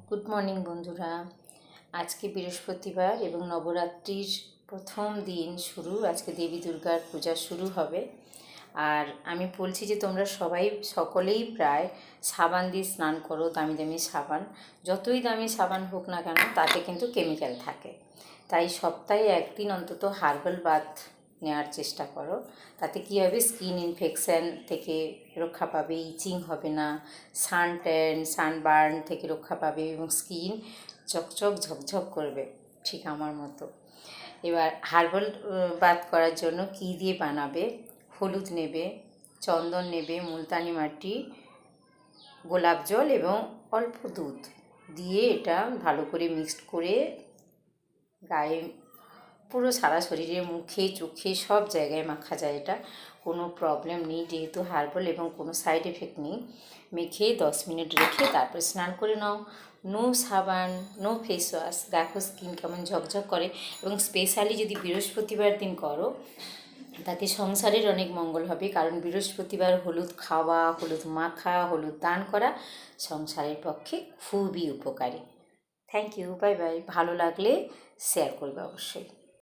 Good morning বন্ধুরা। আজকে বৃহস্পতিবার এবং নবরাত্রির প্রথম দিন শুরু। আজকে দেবী দুর্গার পূজা শুরু হবে। আর আমি বলছি যে তোমরা সকলেই প্রায় সাবান দিয়ে স্নান করো, দামি দামি সাবান। যতই দামি সাবান হোক না কেন, তাতে কিন্তু কেমিক্যাল থাকে। তাই সপ্তাহে একদিন অন্তত হার্বাল বাথ নেওয়ার চেষ্টা করো। তাতে কী হবে, স্কিন ইনফেকশান থেকে রক্ষা পাবে, ইচিং হবে না, সানবার্ন থেকে রক্ষা পাবে এবং স্কিন চকচক ঝকঝক করবে, ঠিক আমার মতো। এবার হার্বাল বাথ করার জন্য কী দিয়ে বানাবে? হলুদ নেবে, চন্দন নেবে, মুলতানি মাটি, গোলাপ জল এবং অল্প দুধ দিয়ে এটা ভালো করে মিক্সড করে গায়ে পুরো সারা শরীরে, মুখে, চোখে সব জায়গায় মাখা যায়। এটা কোনো প্রবলেম নেই, যেহেতু হার্বাল এবং কোনো সাইড এফেক্ট নেই। মেখে 10 মিনিট রেখে তারপরে স্নান করে নাও। নো সাবান, নো ফেস ওয়াশ। দেখো স্কিন কেমন ঝকঝক করে। এবং স্পেশালি যদি বৃহস্পতিবার দিন করো, তাতে সংসারের অনেক মঙ্গল হবে। কারণ বৃহস্পতিবার হলুদ খাওয়া, হলুদ মাখা, হলুদ দান করা সংসারের পক্ষে খুবই উপকারী। Thank you, bye bye. ভালো লাগলে শেয়ার করবে অবশ্যই।